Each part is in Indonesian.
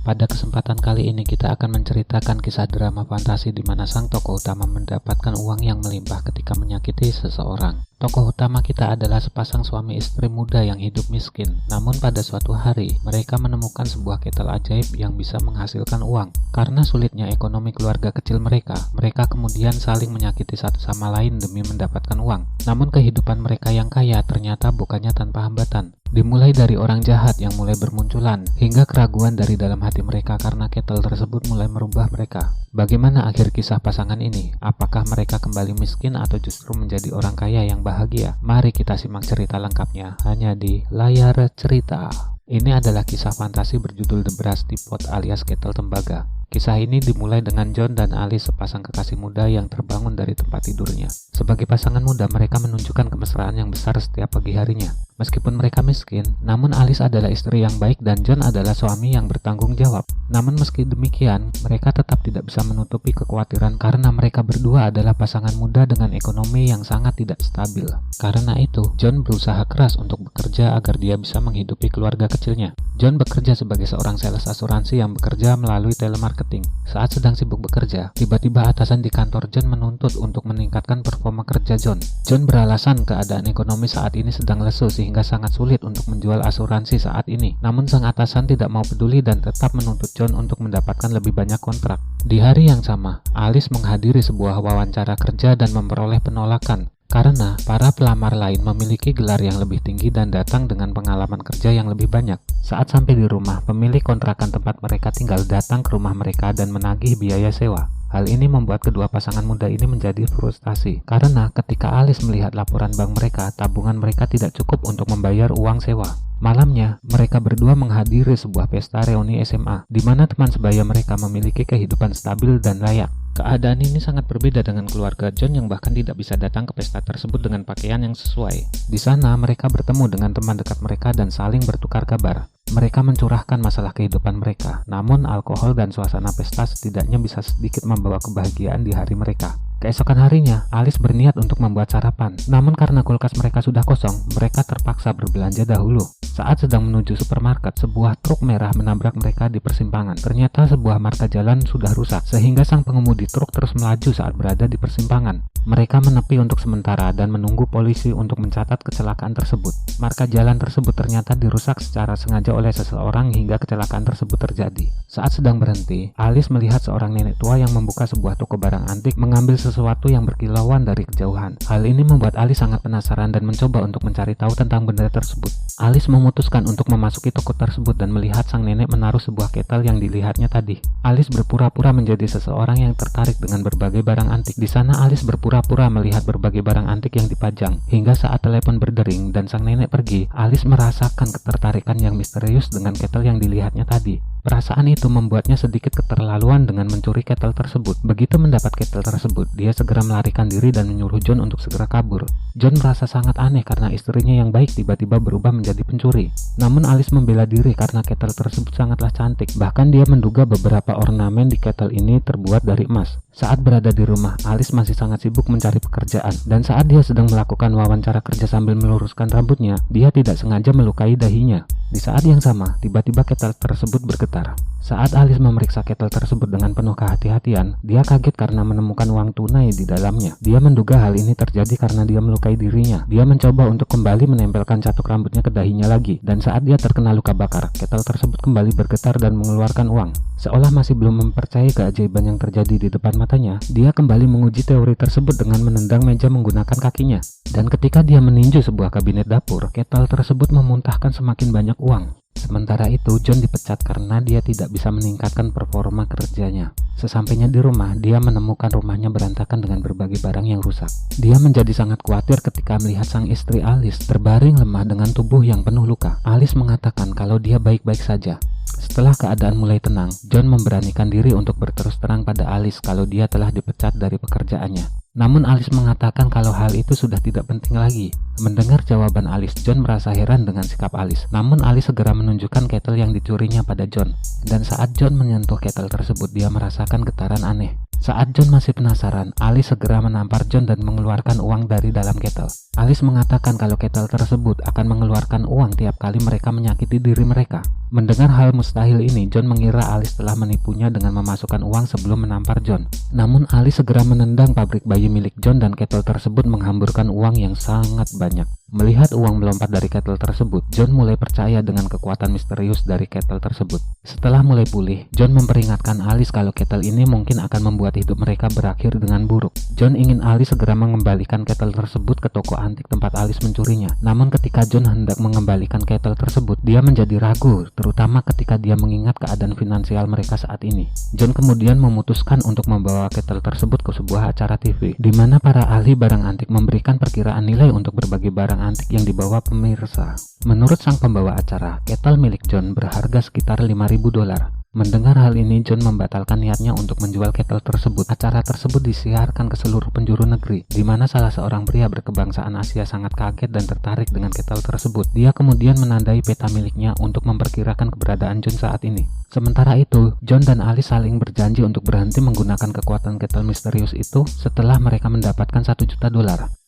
Pada kesempatan kali ini kita akan menceritakan kisah drama fantasi di mana sang tokoh utama mendapatkan uang yang melimpah ketika menyakiti seseorang. Tokoh utama kita adalah sepasang suami istri muda yang hidup miskin. Namun pada suatu hari, mereka menemukan sebuah ketel ajaib yang bisa menghasilkan uang. Karena sulitnya ekonomi keluarga kecil mereka kemudian saling menyakiti satu sama lain demi mendapatkan uang. Namun kehidupan mereka yang kaya ternyata bukannya tanpa hambatan. Dimulai dari orang jahat yang mulai bermunculan, hingga keraguan dari dalam hati mereka karena ketel tersebut mulai merubah mereka. Bagaimana akhir kisah pasangan ini? Apakah mereka kembali miskin atau justru menjadi orang kaya yang bahagia? Mari kita simak cerita lengkapnya hanya di Layar Cerita. Ini adalah kisah fantasi berjudul The Brass Teapot alias ketel tembaga. Kisah ini dimulai dengan John dan Alice, sepasang kekasih muda yang terbangun dari tempat tidurnya. Sebagai pasangan muda, mereka menunjukkan kemesraan yang besar setiap pagi harinya. Meskipun mereka miskin, namun Alice adalah istri yang baik dan John adalah suami yang bertanggung jawab. Namun meski demikian, mereka tetap tidak bisa menutupi kekhawatiran karena mereka berdua adalah pasangan muda dengan ekonomi yang sangat tidak stabil. Karena itu, John berusaha keras untuk bekerja agar dia bisa menghidupi keluarga kecilnya. John bekerja sebagai seorang sales asuransi yang bekerja melalui telemarketing. Saat sedang sibuk bekerja, tiba-tiba atasan di kantor John menuntut untuk meningkatkan performa kerja John. John beralasan keadaan ekonomi saat ini sedang lesu sehingga sangat sulit untuk menjual asuransi saat ini. Namun sang atasan tidak mau peduli dan tetap menuntut John untuk mendapatkan lebih banyak kontrak. Di hari yang sama, Alice menghadiri sebuah wawancara kerja dan memperoleh penolakan. Karena para pelamar lain memiliki gelar yang lebih tinggi dan datang dengan pengalaman kerja yang lebih banyak. Saat sampai di rumah, pemilik kontrakan tempat mereka tinggal datang ke rumah mereka dan menagih biaya sewa. Hal ini membuat kedua pasangan muda ini menjadi frustasi. Karena ketika Alice melihat laporan bank mereka, tabungan mereka tidak cukup untuk membayar uang sewa. Malamnya, mereka berdua menghadiri sebuah pesta reuni SMA, di mana teman sebaya mereka memiliki kehidupan stabil dan layak. Keadaan ini sangat berbeda dengan keluarga John yang bahkan tidak bisa datang ke pesta tersebut dengan pakaian yang sesuai. Di sana, mereka bertemu dengan teman dekat mereka dan saling bertukar kabar. Mereka mencurahkan masalah kehidupan mereka, namun alkohol dan suasana pesta setidaknya bisa sedikit membawa kebahagiaan di hari mereka. Keesokan harinya, Alice berniat untuk membuat sarapan. Namun karena kulkas mereka sudah kosong, mereka terpaksa berbelanja dahulu. Saat sedang menuju supermarket, sebuah truk merah menabrak mereka di persimpangan. Ternyata sebuah marka jalan sudah rusak, sehingga sang pengemudi truk terus melaju saat berada di persimpangan. Mereka menepi untuk sementara dan menunggu polisi untuk mencatat kecelakaan tersebut. Marka jalan tersebut ternyata dirusak secara sengaja oleh seseorang hingga kecelakaan tersebut terjadi. Saat sedang berhenti, Alice melihat seorang nenek tua yang membuka sebuah toko barang antik mengambil sesuatu yang berkilauan dari kejauhan. Hal ini membuat Alice sangat penasaran dan mencoba untuk mencari tahu tentang benda tersebut. Alice memutuskan untuk memasuki toko tersebut dan melihat sang nenek menaruh sebuah ketel yang dilihatnya tadi. Alice berpura-pura menjadi seseorang yang tertarik dengan berbagai barang antik. Di sana Alice berpura-pura melihat berbagai barang antik yang dipajang. Hingga saat telepon berdering dan sang nenek pergi, Alice merasakan ketertarikan yang misterius dengan ketel yang dilihatnya tadi. Perasaan itu membuatnya sedikit keterlaluan dengan mencuri ketel tersebut. Begitu mendapat ketel tersebut, dia segera melarikan diri dan menyuruh John untuk segera kabur. John merasa sangat aneh karena istrinya yang baik tiba-tiba berubah menjadi pencuri. Namun Alice membela diri karena ketel tersebut sangatlah cantik. Bahkan dia menduga beberapa ornamen di ketel ini terbuat dari emas. Saat berada di rumah, Alice masih sangat sibuk mencari pekerjaan. Dan saat dia sedang melakukan wawancara kerja sambil meluruskan rambutnya, dia tidak sengaja melukai dahinya. Di saat yang sama, tiba-tiba ketel tersebut bergetar. Saat Alice memeriksa ketel tersebut dengan penuh kehati-hatian, dia kaget karena menemukan uang tunai di dalamnya. Dia menduga hal ini terjadi karena dia melukai dirinya. Dia mencoba untuk kembali menempelkan catuk rambutnya ke dahinya lagi, dan saat dia terkena luka bakar, ketel tersebut kembali bergetar dan mengeluarkan uang. Seolah masih belum mempercayai keajaiban yang terjadi di depan matanya, dia kembali menguji teori tersebut dengan menendang meja menggunakan kakinya. Dan ketika dia meninju sebuah kabinet dapur, ketel tersebut memuntahkan semakin banyak uang. Sementara itu, John dipecat karena dia tidak bisa meningkatkan performa kerjanya. Sesampainya di rumah, dia menemukan rumahnya berantakan dengan berbagai barang yang rusak. Dia menjadi sangat khawatir ketika melihat sang istri Alice terbaring lemah dengan tubuh yang penuh luka. Alice mengatakan kalau dia baik-baik saja. Setelah keadaan mulai tenang, John memberanikan diri untuk berterus terang pada Alice kalau dia telah dipecat dari pekerjaannya. Namun Alice mengatakan kalau hal itu sudah tidak penting lagi. Mendengar jawaban Alice, John merasa heran dengan sikap Alice. Namun Alice segera menunjukkan ketel yang dicurinya pada John. Dan saat John menyentuh ketel tersebut, dia merasakan getaran aneh. Saat John masih penasaran, Alice segera menampar John dan mengeluarkan uang dari dalam ketel. Alice mengatakan kalau ketel tersebut akan mengeluarkan uang tiap kali mereka menyakiti diri mereka. Mendengar hal mustahil ini, John mengira Alice telah menipunya dengan memasukkan uang sebelum menampar John. Namun Alice segera menendang pabrik bayi milik John dan kettle tersebut menghamburkan uang yang sangat banyak. Melihat uang melompat dari kettle tersebut, John mulai percaya dengan kekuatan misterius dari kettle tersebut. Setelah mulai pulih, John memperingatkan Alice kalau kettle ini mungkin akan membuat hidup mereka berakhir dengan buruk. John ingin Alice segera mengembalikan kettle tersebut ke toko antik tempat Alice mencurinya. Namun ketika John hendak mengembalikan kettle tersebut, dia menjadi ragu, terutama ketika dia mengingat keadaan finansial mereka saat ini. John kemudian memutuskan untuk membawa kettle tersebut ke sebuah acara TV, di mana para ahli barang antik memberikan perkiraan nilai untuk berbagai barang antik yang dibawa pemirsa. Menurut sang pembawa acara, kettle milik John berharga sekitar $5.000. Mendengar hal ini, John membatalkan niatnya untuk menjual kettle tersebut. Acara tersebut disiarkan ke seluruh penjuru negeri, di mana salah seorang pria berkebangsaan Asia sangat kaget dan tertarik dengan kettle tersebut. Dia kemudian menandai peta miliknya untuk memperkirakan keberadaan John saat ini. Sementara itu, John dan Alice saling berjanji untuk berhenti menggunakan kekuatan kettle misterius itu setelah mereka mendapatkan $1 juta.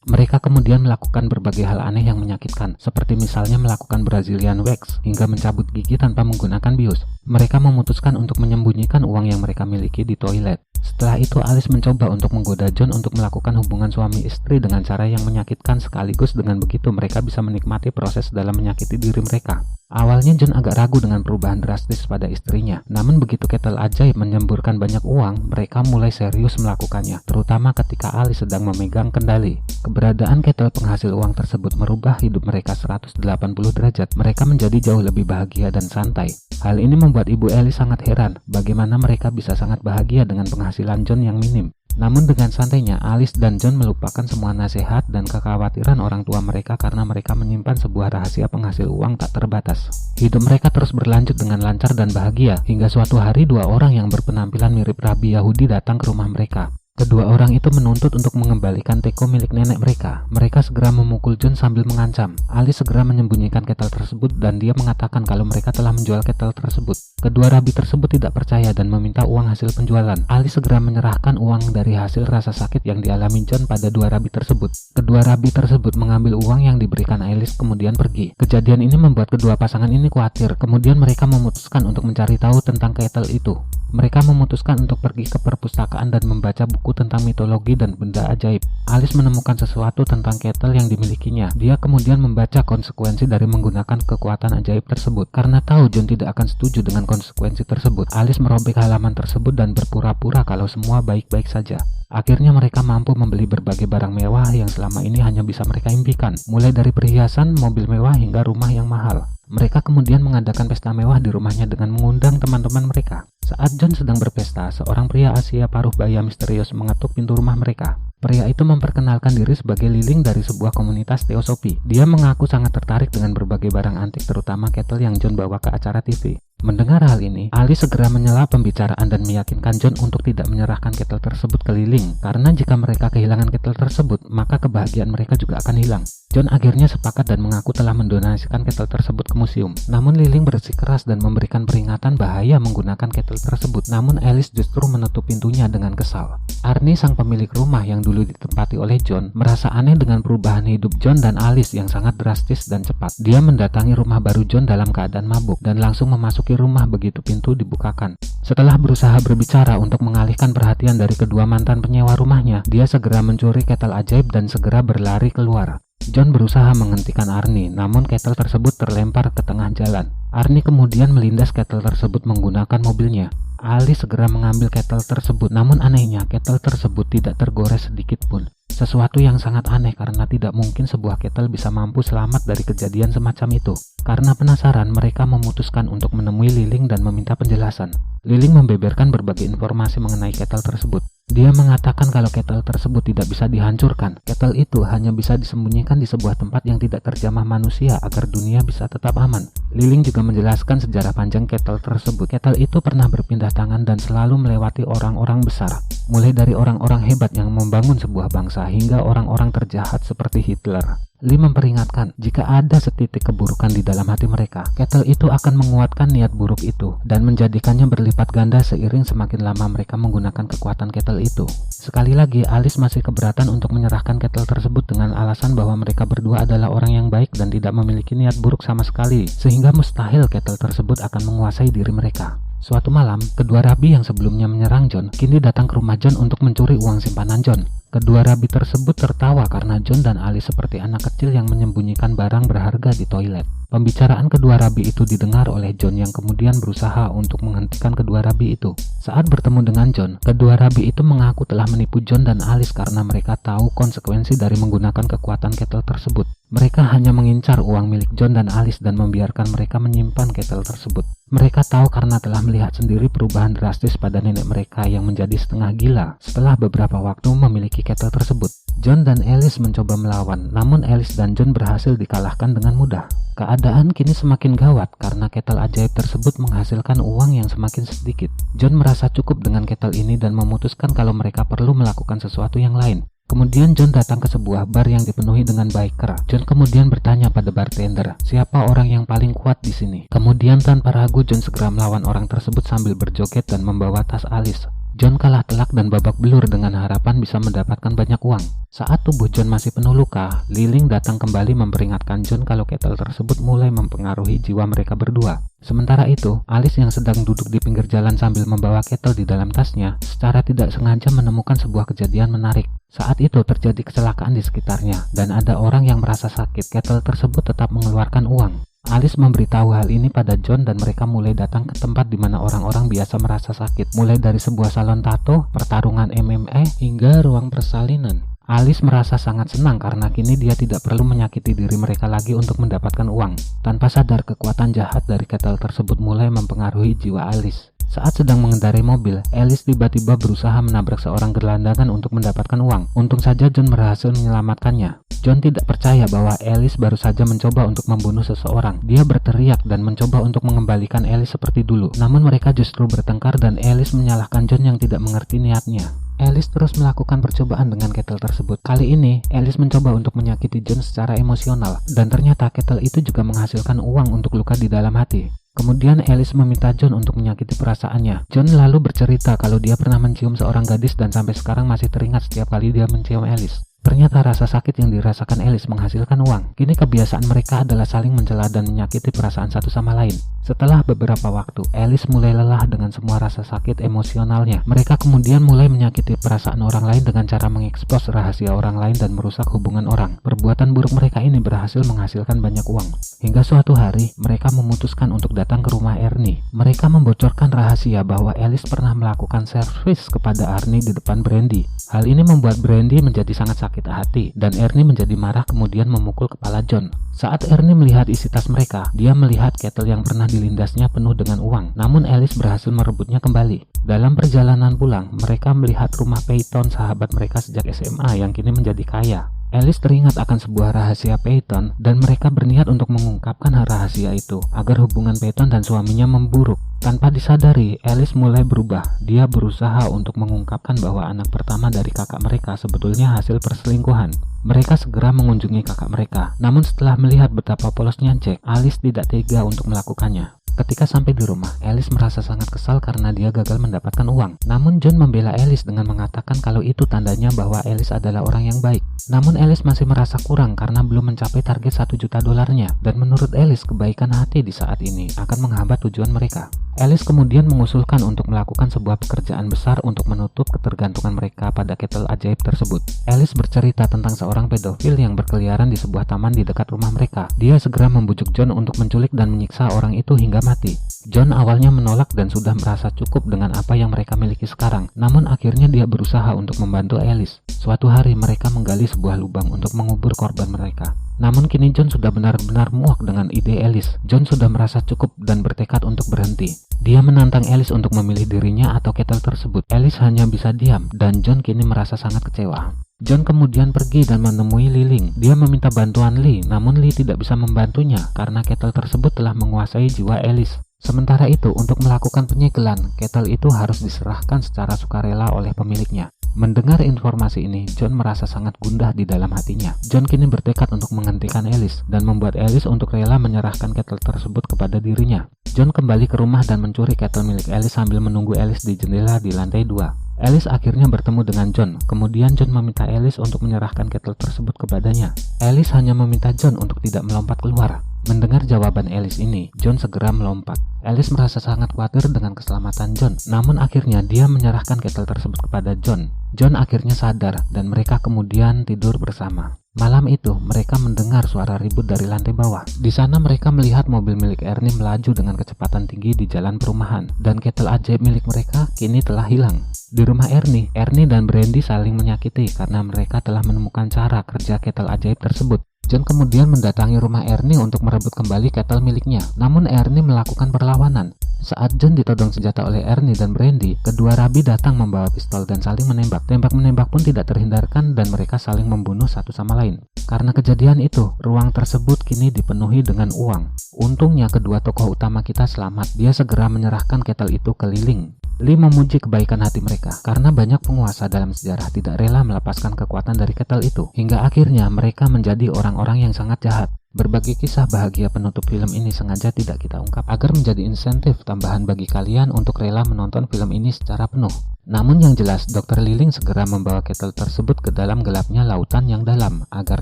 Mereka kemudian melakukan berbagai hal aneh yang menyakitkan, seperti misalnya melakukan Brazilian wax hingga mencabut gigi tanpa menggunakan bius. Mereka memutuskan untuk menyembunyikan uang yang mereka miliki di toilet. Setelah itu, Alice mencoba untuk menggoda John untuk melakukan hubungan suami istri dengan cara yang menyakitkan, sekaligus dengan begitu mereka bisa menikmati proses dalam menyakiti diri mereka. Awalnya John agak ragu dengan perubahan drastis pada istrinya, namun begitu kettle ajaib menyemburkan banyak uang, mereka mulai serius melakukannya, terutama ketika Alice sedang memegang kendali. Keberadaan kettle penghasil uang tersebut merubah hidup mereka 180 derajat. Mereka menjadi jauh lebih bahagia dan santai. Hal ini membuat Ibu Alice sangat heran bagaimana mereka bisa sangat bahagia dengan penghasilan John yang minim. Namun dengan santainya, Alice dan John melupakan semua nasihat dan kekhawatiran orang tua mereka karena mereka menyimpan sebuah rahasia penghasil uang tak terbatas. Hidup mereka terus berlanjut dengan lancar dan bahagia, hingga suatu hari dua orang yang berpenampilan mirip Rabi Yahudi datang ke rumah mereka. Kedua orang itu menuntut untuk mengembalikan teko milik nenek mereka. Mereka segera memukul John sambil mengancam. Alice segera menyembunyikan kettle tersebut dan dia mengatakan kalau mereka telah menjual kettle tersebut. Kedua rabi tersebut tidak percaya dan meminta uang hasil penjualan. Alice segera menyerahkan uang dari hasil rasa sakit yang dialami John pada dua rabi tersebut. Kedua rabi tersebut mengambil uang yang diberikan Alice kemudian pergi. Kejadian ini membuat kedua pasangan ini khawatir. Kemudian mereka memutuskan untuk mencari tahu tentang kettle itu. Mereka memutuskan untuk pergi ke perpustakaan dan membaca buku tentang mitologi dan benda ajaib. Alice menemukan sesuatu tentang kettle yang dimilikinya. Dia kemudian membaca konsekuensi dari menggunakan kekuatan ajaib tersebut. Karena tahu John tidak akan setuju dengan konsekuensi tersebut, Alice merobek halaman tersebut dan berpura-pura kalau semua baik-baik saja. Akhirnya mereka mampu membeli berbagai barang mewah yang selama ini hanya bisa mereka impikan, mulai dari perhiasan, mobil mewah hingga rumah yang mahal. Mereka kemudian mengadakan pesta mewah di rumahnya dengan mengundang teman-teman mereka. Saat John sedang berpesta, seorang pria Asia paruh baya misterius mengetuk pintu rumah mereka. Pria itu memperkenalkan diri sebagai Liling dari sebuah komunitas teosofi. Dia mengaku sangat tertarik dengan berbagai barang antik, terutama kettle yang John bawa ke acara TV. Mendengar hal ini, Alice segera menyela pembicaraan dan meyakinkan John untuk tidak menyerahkan kettle tersebut ke Liling, karena jika mereka kehilangan kettle tersebut, maka kebahagiaan mereka juga akan hilang. John akhirnya sepakat dan mengaku telah mendonasikan kettle tersebut ke museum. Namun Liling bersikeras dan memberikan peringatan bahaya menggunakan kettle tersebut. Namun Alice justru menutup pintunya dengan kesal. Arnie, sang pemilik rumah yang dulu ditempati oleh John, merasa aneh dengan perubahan hidup John dan Alice yang sangat drastis dan cepat. Dia mendatangi rumah baru John dalam keadaan mabuk dan langsung memasuki rumah begitu pintu dibukakan. Setelah berusaha berbicara untuk mengalihkan perhatian dari kedua mantan penyewa rumahnya, dia segera mencuri kettle ajaib dan segera berlari keluar. John berusaha menghentikan Arnie, namun kettle tersebut terlempar ke tengah jalan. Arnie kemudian melindas kettle tersebut menggunakan mobilnya. Alice segera mengambil kettle tersebut, namun anehnya kettle tersebut tidak tergores sedikit pun. Sesuatu yang sangat aneh karena tidak mungkin sebuah kettle bisa mampu selamat dari kejadian semacam itu. Karena penasaran, mereka memutuskan untuk menemui Liling dan meminta penjelasan. Liling membeberkan berbagai informasi mengenai kettle tersebut. Dia mengatakan kalau kettle tersebut tidak bisa dihancurkan. Kettle itu hanya bisa disembunyikan di sebuah tempat yang tidak terjamah manusia agar dunia bisa tetap aman. Liling juga menjelaskan sejarah panjang kettle tersebut. Kettle itu pernah berpindah tangan dan selalu melewati orang-orang besar. Mulai dari orang-orang hebat yang membangun sebuah bangsa hingga orang-orang terjahat seperti Hitler. Lee memperingatkan jika ada setitik keburukan di dalam hati mereka, kettle itu akan menguatkan niat buruk itu dan menjadikannya berlipat ganda seiring semakin lama mereka menggunakan kekuatan kettle itu. Sekali lagi, Alice masih keberatan untuk menyerahkan kettle tersebut dengan alasan bahwa mereka berdua adalah orang yang baik dan tidak memiliki niat buruk sama sekali, sehingga mustahil kettle tersebut akan menguasai diri mereka. Suatu malam, kedua rabi yang sebelumnya menyerang John kini datang ke rumah John untuk mencuri uang simpanan John. Kedua rabi tersebut tertawa karena John dan Alice seperti anak kecil yang menyembunyikan barang berharga di toilet. Pembicaraan kedua rabi itu didengar oleh John yang kemudian berusaha untuk menghentikan kedua rabi itu. Saat bertemu dengan John, kedua rabi itu mengaku telah menipu John dan Alice karena mereka tahu konsekuensi dari menggunakan kekuatan kettle tersebut. Mereka hanya mengincar uang milik John dan Alice dan membiarkan mereka menyimpan kettle tersebut. Mereka tahu karena telah melihat sendiri perubahan drastis pada nenek mereka yang menjadi setengah gila setelah beberapa waktu memiliki kettle tersebut. John dan Alice mencoba melawan, namun Alice dan John berhasil dikalahkan dengan mudah. Keadaan kini semakin gawat karena kettle ajaib tersebut menghasilkan uang yang semakin sedikit. John merasa cukup dengan kettle ini dan memutuskan kalau mereka perlu melakukan sesuatu yang lain. Kemudian John datang ke sebuah bar yang dipenuhi dengan biker. John kemudian bertanya pada bartender, siapa orang yang paling kuat di sini? Kemudian tanpa ragu John segera melawan orang tersebut sambil berjoget dan membawa tas Alice. John kalah telak dan babak belur dengan harapan bisa mendapatkan banyak uang. Saat tubuh John masih penuh luka, Liling datang kembali memperingatkan John kalau kettle tersebut mulai mempengaruhi jiwa mereka berdua. Sementara itu, Alice yang sedang duduk di pinggir jalan sambil membawa kettle di dalam tasnya, secara tidak sengaja menemukan sebuah kejadian menarik. Saat itu terjadi kecelakaan di sekitarnya, dan ada orang yang merasa sakit. Kettle tersebut tetap mengeluarkan uang. Alice memberitahu hal ini pada John dan mereka mulai datang ke tempat di mana orang-orang biasa merasa sakit, mulai dari sebuah salon tato, pertarungan MMA, hingga ruang persalinan. Alice merasa sangat senang karena kini dia tidak perlu menyakiti diri mereka lagi untuk mendapatkan uang. Tanpa sadar, kekuatan jahat dari kettle tersebut mulai mempengaruhi jiwa Alice. Saat sedang mengendarai mobil, Alice tiba-tiba berusaha menabrak seorang gelandangan untuk mendapatkan uang. Untung saja John berhasil menyelamatkannya. John tidak percaya bahwa Alice baru saja mencoba untuk membunuh seseorang. Dia berteriak dan mencoba untuk mengembalikan Alice seperti dulu. Namun mereka justru bertengkar dan Alice menyalahkan John yang tidak mengerti niatnya. Alice terus melakukan percobaan dengan kettle tersebut. Kali ini, Alice mencoba untuk menyakiti John secara emosional. Dan ternyata kettle itu juga menghasilkan uang untuk luka di dalam hati. Kemudian Alice meminta John untuk menyakiti perasaannya. John lalu bercerita kalau dia pernah mencium seorang gadis dan sampai sekarang masih teringat setiap kali dia mencium Alice. Ternyata rasa sakit yang dirasakan Alice menghasilkan uang. Kini kebiasaan mereka adalah saling mencela dan menyakiti perasaan satu sama lain. Setelah beberapa waktu, Alice mulai lelah dengan semua rasa sakit emosionalnya. Mereka kemudian mulai menyakiti perasaan orang lain dengan cara mengekspos rahasia orang lain dan merusak hubungan orang. Perbuatan buruk mereka ini berhasil menghasilkan banyak uang. Hingga suatu hari, mereka memutuskan untuk datang ke rumah Ernie. Mereka membocorkan rahasia bahwa Alice pernah melakukan servis kepada Ernie di depan Brandy. Hal ini membuat Brandy menjadi sangat sakit hati dan Ernie menjadi marah kemudian memukul kepala John. Saat Ernie melihat isi tas mereka, dia melihat kettle yang pernah dilindasnya penuh dengan uang. Namun Alice berhasil merebutnya kembali. Dalam perjalanan pulang, mereka melihat rumah Peyton, sahabat mereka sejak SMA yang kini menjadi kaya. Alice teringat akan sebuah rahasia Peyton dan mereka berniat untuk mengungkapkan rahasia itu agar hubungan Peyton dan suaminya memburuk. Tanpa disadari, Alice mulai berubah. Dia berusaha untuk mengungkapkan bahwa anak pertama dari kakak mereka sebetulnya hasil perselingkuhan. Mereka segera mengunjungi kakak mereka. Namun setelah melihat betapa polosnya Jack, Alice tidak tega untuk melakukannya. Ketika sampai di rumah, Alice merasa sangat kesal karena dia gagal mendapatkan uang. Namun John membela Alice dengan mengatakan kalau itu tandanya bahwa Alice adalah orang yang baik. Namun Alice masih merasa kurang karena belum mencapai target 1 juta dolarnya. Dan menurut Alice, kebaikan hati di saat ini akan menghambat tujuan mereka. Alice kemudian mengusulkan untuk melakukan sebuah pekerjaan besar untuk menutup ketergantungan mereka pada kettle ajaib tersebut. Alice bercerita tentang seorang pedofil yang berkeliaran di sebuah taman di dekat rumah mereka. Dia segera membujuk John untuk menculik dan menyiksa orang itu hingga mati. John awalnya menolak dan sudah merasa cukup dengan apa yang mereka miliki sekarang. Namun akhirnya dia berusaha untuk membantu Alice. Suatu hari mereka menggali sebuah lubang untuk mengubur korban mereka. Namun kini John sudah benar-benar muak dengan ide Alice. John sudah merasa cukup dan bertekad untuk berhenti. Dia menantang Alice untuk memilih dirinya atau kettle tersebut. Alice hanya bisa diam dan John kini merasa sangat kecewa. John kemudian pergi dan menemui Liling. Dia meminta bantuan Lee, namun Lee tidak bisa membantunya karena kettle tersebut telah menguasai jiwa Alice. Sementara itu, untuk melakukan penyegelan, kettle itu harus diserahkan secara sukarela oleh pemiliknya. Mendengar informasi ini, John merasa sangat gundah di dalam hatinya. John kini bertekad untuk menghentikan Alice dan membuat Alice untuk rela menyerahkan kettle tersebut kepada dirinya. John kembali ke rumah dan mencuri kettle milik Alice sambil menunggu Alice di jendela di lantai 2. Alice akhirnya bertemu dengan John. Kemudian John meminta Alice untuk menyerahkan kettle tersebut kepadanya. Alice hanya meminta John untuk tidak melompat keluar. Mendengar jawaban Alice ini, John segera melompat. Alice merasa sangat khawatir dengan keselamatan John. Namun akhirnya dia menyerahkan kettle tersebut kepada John. John akhirnya sadar dan mereka kemudian tidur bersama. Malam itu, mereka mendengar suara ribut dari lantai bawah. Di sana mereka melihat mobil milik Ernie melaju dengan kecepatan tinggi di jalan perumahan, dan kettle ajaib milik mereka kini telah hilang. Di rumah Ernie dan Brandy saling menyakiti karena mereka telah menemukan cara kerja kettle ajaib tersebut. John kemudian mendatangi rumah Ernie untuk merebut kembali kettle miliknya. Namun Ernie melakukan perlawanan. Saat John ditodong senjata oleh Ernie dan Brandy, kedua rabi datang membawa pistol dan saling menembak. Tembak-menembak pun tidak terhindarkan dan mereka saling membunuh satu sama lain. Karena kejadian itu, ruang tersebut kini dipenuhi dengan uang. Untungnya kedua tokoh utama kita selamat. Dia segera menyerahkan kettle itu ke Liling. Lee memuji kebaikan hati mereka karena banyak penguasa dalam sejarah tidak rela melepaskan kekuatan dari kettle itu. Hingga akhirnya mereka menjadi orang-orang yang sangat jahat. Berbagai kisah bahagia penutup film ini sengaja tidak kita ungkap agar menjadi insentif tambahan bagi kalian untuk rela menonton film ini secara penuh. Namun yang jelas, Dr. Liling segera membawa kettle tersebut ke dalam gelapnya lautan yang dalam agar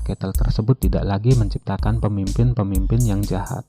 kettle tersebut tidak lagi menciptakan pemimpin-pemimpin yang jahat.